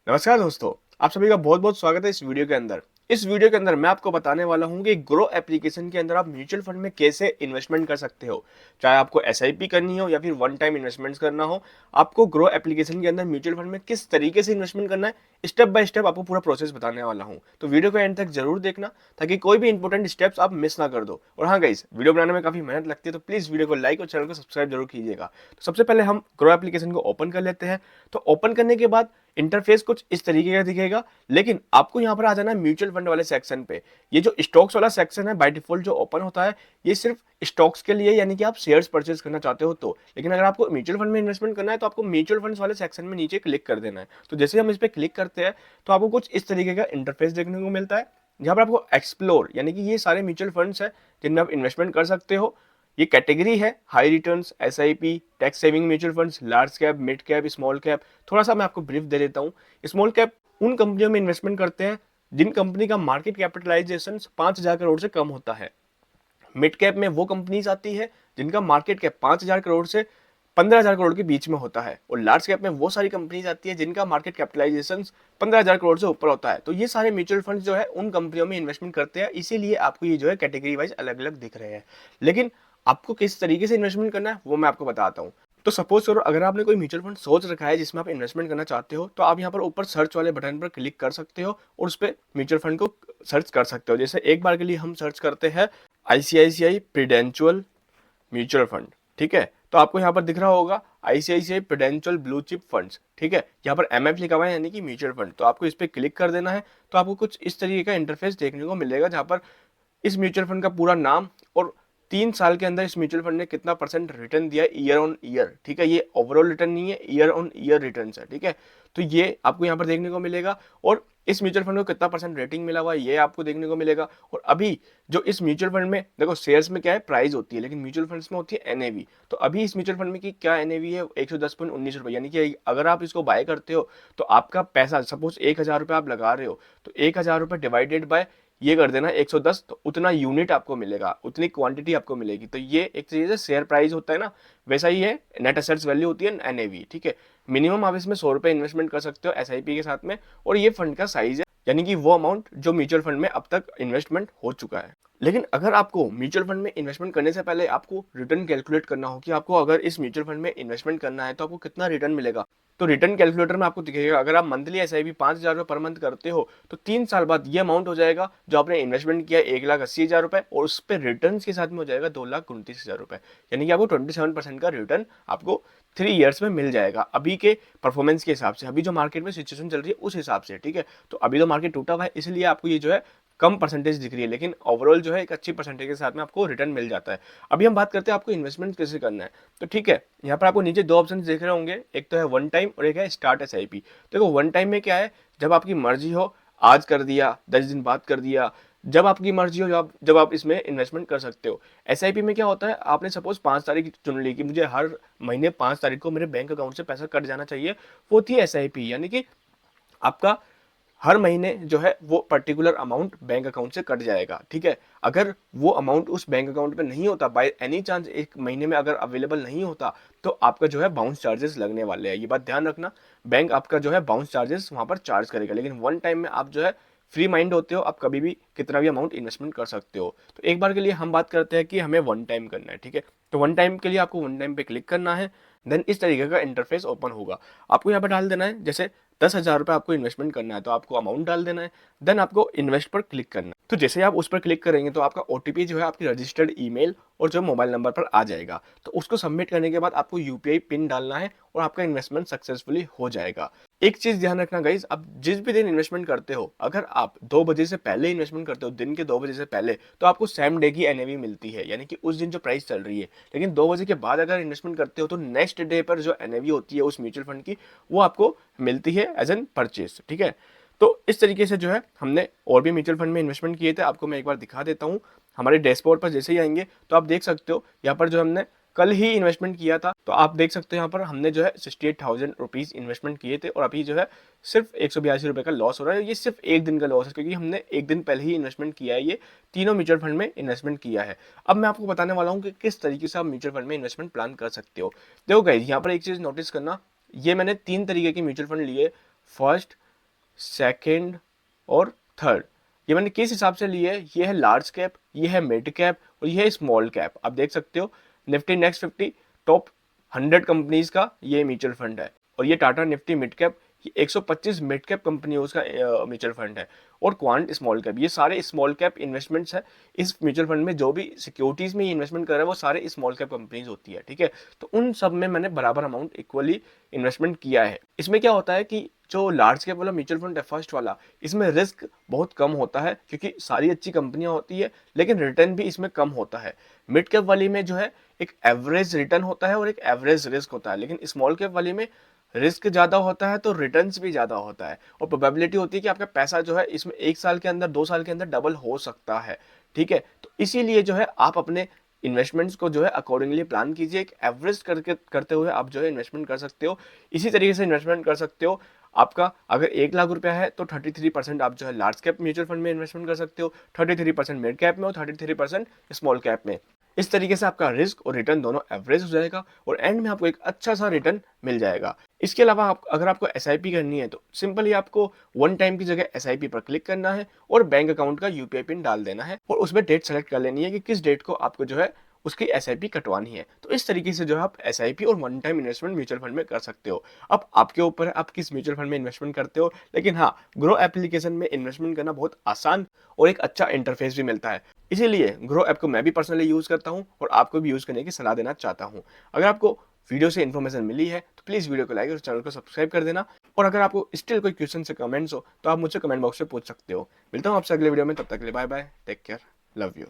नमस्कार दोस्तों, आप सभी का बहुत-बहुत स्वागत है इस वीडियो के अंदर। इस वीडियो के अंदर मैं आपको बताने वाला हूँ कि ग्रो एप्लीकेशन के अंदर आप म्यूचुअल फंड में कैसे इन्वेस्टमेंट कर सकते हो। चाहे आपको एसआईपी करनी हो या फिर वन टाइम इन्वेस्टमेंट्स करना हो, आपको ग्रो एप्लीकेशन के अंदर म्यूचुअल फंड में किस तरीके से इन्वेस्टमेंट करना है, स्टेप बाय स्टेप आपको पूरा प्रोसेस बताने वाला हूँ। तो वीडियो को एंड तक जरूर देखना ताकि कोई भी इंपॉर्टेंट स्टेप्स आप मिस ना कर दो। और हाँ गाइस, वीडियो बनाने में काफी मेहनत लगती है, तो प्लीज वीडियो को लाइक और चैनल को सब्सक्राइब जरूर कीजिएगा। तो सबसे पहले हम ग्रो एप्लीकेशन को ओपन कर लेते हैं। तो ओपन करने के बाद इंटरफेस कुछ इस तरीके का दिखेगा, लेकिन आपको यहाँ पर आ जाना है म्यूचुअल फंड वाले सेक्शन पे। ये जो स्टॉक्स वाला सेक्शन है बाय डिफॉल्ट जो ओपन होता है, ये सिर्फ स्टॉक्स के लिए, यानी कि आप शेयर्स परचेज करना चाहते हो तो। लेकिन अगर आपको म्यूचुअल फंड में इन्वेस्टमेंट करना है तो आपको म्यूचुअल फंड्स वाले सेक्शन में नीचे क्लिक कर देना है। तो जैसे हम इस पर क्लिक करते हैं तो आपको कुछ इस तरीके का इंटरफेस देखने को मिलता है, जहाँ पर आपको एक्सप्लोर, यानी कि ये सारे म्यूचुअल फंड्स है जिनमें आप इन्वेस्टमेंट कर सकते हो। ये कैटेगरी है high returns, SIP, tax saving mutual funds, large cap, mid cap, small cap. थोड़ा सा मैं आपको ब्रीफ दे देता हूँ। स्मॉल कैप उन कंपनियों में इन्वेस्टमेंट करते हैं जिन कंपनी का मार्केट कैपिटलाइजेशन 5,000 करोड़ से कम होता है। मिड कैप में वो कंपनीज आती है जिनका मार्केट कैप 5,000 करोड़ से 15,000 करोड़ के बीच में होता है। और लार्ज कैप में वो सारी कंपनीज आती है जिनका मार्केट कैपिटलाइजेशन 15,000 करोड़ से ऊपर होता है। तो ये सारे म्यूचुअल फंड जो है उन कंपनियों में इन्वेस्टमेंट करते हैं, इसीलिए आपको ये जो है कैटेगरी वाइज अलग अलग दिख रहे हैं। लेकिन आपको किस तरीके से इन्वेस्टमेंट करना है वो मैं आपको बताता हूँ। तो सपोज करो अगर आपने कोई म्यूचुअल फंड सोच रखा है जिसमें आप इन्वेस्टमेंट करना चाहते हो, तो आप यहाँ पर ऊपर सर्च वाले बटन पर क्लिक कर सकते हो और उस पर म्यूचुअल फंड को सर्च कर सकते हो। जैसे एक बार के लिए हम सर्च करते हैं आईसीआईसीआई प्रूडेंशियल म्यूचुअल फंड, ठीक है। तो आपको यहाँ पर दिख रहा होगा ICICI prudential blue chip funds, ठीक है। यहाँ पर एमएफ लिखा हुआ है यानी कि म्यूचुअल फंड। तो आपको इस पर क्लिक कर देना है। तो आपको कुछ इस तरीके का इंटरफेस देखने को मिलेगा, जहाँ पर इस म्यूचुअल फंड का पूरा नाम और 3 साल के अंदर इस म्यूचुअल फंड ने कितना परसेंट रिटर्न दिया है ईयर ऑन ईयर, ठीक है। ये ओवरऑल रिटर्न नहीं है, ईयर ऑन ईयर रिटर्न है, ठीक है। तो ये आपको यहाँ पर देखने को मिलेगा। और इस म्यूचुअल फंड को कितना परसेंट रेटिंग मिला हुआ है ये आपको देखने को मिलेगा। और अभी जो इस म्यूचुअल फंड में देखो, शेयर्स में क्या है, प्राइस होती है, लेकिन म्यूचुअल फंड्स में होती है एनएवी। तो अभी इस म्यूचुअल फंड में की क्या एनएवी है, 110.19 रुपए। यानी कि अगर आप इसको बाय करते हो तो आपका पैसा, सपोज 1,000 रुपये आप लगा रहे हो, तो 1,000 रुपये डिवाइडेड बाय ये कर देना 110, तो उतना यूनिट आपको मिलेगा, उतनी क्वांटिटी आपको मिलेगी। तो ये एक तरीके से शेयर प्राइस होता है ना, वैसा ही है नेट एसेट्स वैल्यू होती है एनएवी, ठीक है। मिनिमम आप इसमें 100 रुपये इन्वेस्टमेंट कर सकते हो एसआईपी के साथ में। और ये फंड का साइज है, यानी कि वो अमाउंट जो म्यूचुअल फंड में अब तक इन्वेस्टमेंट हो चुका है। लेकिन अगर आपको म्यूचुअल फंड में इन्वेस्टमेंट करने से पहले आपको रिटर्न कैलकुलेट करना हो कि आपको अगर इस म्यूचुअल फंड में इन्वेस्टमेंट करना है तो आपको कितना रिटर्न मिलेगा, तो रिटर्न कैलकुलेटर में आपको दिखेगा अगर आप मंथली एसआईपी 5,000 रुपये पर मंथ करते हो तो 3 साल बाद ये अमाउंट हो जाएगा जो आपने इन्वेस्टमेंट किया 1,80,000 रुपये, और उस पर रिटर्न के साथ में हो जाएगा 2,29,000 रुपये। यानी कि आपको 27% का रिटर्न आपको 3 ईयर्स में मिल जाएगा, अभी के परफॉर्मेंस के हिसाब से, अभी जो मार्केट में सिचुएशन चल रही है उस हिसाब से, ठीक है। तो अभी तो मार्केट टूटा हुआ है, इसलिए आपको ये जो है कम परसेंटेज दिख रही है, लेकिन ओवरऑल जो है एक अच्छी परसेंटेज के साथ में आपको रिटर्न मिल जाता है। अभी हम बात करते हैं आपको इन्वेस्टमेंट कैसे करना है। तो ठीक है, यहाँ पर आपको नीचे दो ऑप्शन देख रहे होंगे, एक तो है वन टाइम और एक है स्टार्ट एसआईपी। देखो वन टाइम में क्या है, जब आपकी मर्जी हो आज कर दिया, 10 दिन बाद कर दिया, जब आपकी मर्जी हो जब आप इसमें इन्वेस्टमेंट कर सकते हो। एसआईपी में क्या होता है, आपने सपोज 5 तारीख चुन ली कि मुझे हर महीने 5 तारीख को मेरे बैंक अकाउंट से पैसा कट जाना चाहिए, वो थी एसआईपी। यानी कि आपका हर महीने जो है वो पर्टिकुलर अमाउंट बैंक अकाउंट से कट जाएगा, ठीक है। अगर वो अमाउंट उस बैंक अकाउंट पे नहीं होता, बाय एनी चांस एक महीने में अगर अवेलेबल नहीं होता, तो आपका जो है बाउंस चार्जेस लगने वाले हैं, ये बात ध्यान रखना। बैंक आपका जो है बाउंस चार्जेस वहां पर चार्ज करेगा। लेकिन वन टाइम में आप जो है फ्री माइंड होते हो, आप कभी भी कितना भी अमाउंट इन्वेस्टमेंट कर सकते हो। तो एक बार के लिए हम बात करते हैं कि हमें वन टाइम करना है, ठीक है। तो वन टाइम के लिए आपको वन टाइम पे क्लिक करना है, देन इस तरीके का इंटरफेस ओपन होगा। आपको यहाँ पर डाल देना है, जैसे 10,000 रुपये आपको इन्वेस्टमेंट करना है तो आपको अमाउंट डाल देना है, देन आपको इन्वेस्ट पर क्लिक करना है। तो जैसे आप उस पर क्लिक करेंगे तो आपका ओटीपी जो है आपकी रजिस्टर्ड ईमेल और जो मोबाइल नंबर पर आ जाएगा। तो उसको सबमिट करने के बाद आपको यूपीआई पिन डालना है और आपका इन्वेस्टमेंट सक्सेसफुली हो जाएगा। एक चीज ध्यान रखना गाइज, आप जिस भी दिन इन्वेस्टमेंट करते हो, अगर आप 2 बजे से पहले इन्वेस्टमेंट करते हो, दिन के 2 बजे से पहले, तो आपको सेम डे की एनएवी मिलती है, यानी कि उस दिन जो प्राइस चल रही है। लेकिन 2 बजे के बाद अगर इन्वेस्टमेंट करते हो तो नेक्स्ट डे पर जो एनएवी होती है उस म्यूचुअल फंड की, वो आपको मिलती है एज एन परचेज, ठीक है। तो इस तरीके से जो है हमने और भी म्यूचुअल फंड में इन्वेस्टमेंट किए थे, आपको मैं एक बार दिखा देता हूँ। हमारे डैशबोर्ड पर जैसे ही आएंगे तो आप देख सकते हो यहाँ पर जो हमने कल ही इन्वेस्टमेंट किया था, तो आप देख सकते हो यहाँ पर हमने जो है 68,000 रुपीज इन्वेस्टमेंट किए थे, और अभी जो है सिर्फ 182 रुपये का लॉस हो रहा है। ये सिर्फ एक दिन का लॉस है, क्योंकि हमने एक दिन पहले ही इन्वेस्टमेंट किया है, ये तीनों म्यूचुअल फंड में इन्वेस्टमेंट किया है। अब मैं आपको बताने वाला हूँ कि किस तरीके से आप म्यूचुअल फंड में इन्वेस्टमेंट प्लान कर सकते हो। देखो गाइस, यहाँ पर एक चीज नोटिस करना, ये मैंने 3 तरीके के म्यूचुअल फंड लिए। फर्स्ट, सेकंड और थर्ड। ये मैंने किस हिसाब से लिए है, ये है लार्ज कैप, ये है मिड कैप और ये है स्मॉल कैप। आप देख सकते हो निफ्टी नेक्स्ट 50 टॉप 100 कंपनीज का ये म्यूचुअल फंड है। और ये Tata Nifty mid cap 125 mid cap कंपनियों का म्यूचुअल फंड है। और क्वांट स्मॉल कैप, ये सारे स्मॉल कैप इन्वेस्टमेंट्स है। इस म्यूचुअल फंड में जो भी सिक्योरिटीज में इन्वेस्टमेंट कर रहा है वो सारे स्मॉल कैप कंपनीज होती है, ठीक है। तो उन सब में मैंने बराबर अमाउंट इक्वली इन्वेस्टमेंट किया है। इसमें क्या होता है कि जो लार्ज कैप वाला म्यूचुअल फंड है फर्स्ट वाला, इसमें रिस्क बहुत कम होता है क्योंकि सारी अच्छी कंपनियां होती है, लेकिन रिटर्न भी इसमें कम होता है। मिड कैप वाली में जो है एक एवरेज रिटर्न होता है और एक एवरेज रिस्क होता है, लेकिन स्मॉल कैप वाली में रिस्क ज्यादा होता है तो रिटर्न्स भी ज्यादा होता है, और प्रोबेबिलिटी होती है कि आपका पैसा जो है इसमें 1 साल के अंदर 2 साल के अंदर डबल हो सकता है, ठीक है। तो इसीलिए जो है आप अपने इन्वेस्टमेंट्स को जो है अकॉर्डिंगली प्लान कीजिए। एक एवरेज करके करते हुए आप जो है इन्वेस्टमेंट कर सकते हो। इसी तरीके से इन्वेस्टमेंट कर सकते हो। आपका अगर 1 लाख रुपया है तो 33% आप जो है लार्ज कैप म्यूचुअल फंड में इन्वेस्टमेंट कर सकते हो, 33% मिड कैप में और 33% स्मॉल कैप में। इस तरीके से आपका रिस्क और रिटर्न दोनों एवरेज हो जाएगा और एंड में आपको एक अच्छा सा रिटर्न मिल जाएगा। इसके अलावा आप अगर आपको एसआईपी करनी है तो सिंपली आपको वन टाइम की जगह एसआईपी पर क्लिक करना है और बैंक अकाउंट का यूपीआई पिन डाल देना है और उसमें डेट सेलेक्ट कर लेनी है कि किस डेट को आपको जो है उसकी एसआईपी कटवानी है। तो इस तरीके से जो है आप एसआईपी और one time investment mutual fund में कर सकते हो। अब आपके ऊपर है आप किस म्यूचुअल फंड में इन्वेस्टमेंट करते हो, लेकिन हाँ, ग्रो एप्लीकेशन में इन्वेस्टमेंट करना बहुत आसान और एक अच्छा इंटरफेस भी मिलता है। इसीलिए ग्रो ऐप को मैं भी पर्सनली यूज करता हूँ और आपको भी यूज करने की सलाह देना चाहता हूँ। अगर आपको वीडियो से इन्फॉर्मेशन मिली है तो प्लीज वीडियो को लाइक और चैनल को सब्सक्राइब कर देना। और अगर आपको स्टिल कोई क्वेश्चन से कमेंट्स हो तो आप मुझसे कमेंट बॉक्स में पूछ सकते हो। मिलता हूँ आपसे अगले वीडियो में, तब तक के लिए bye bye, take care, love you.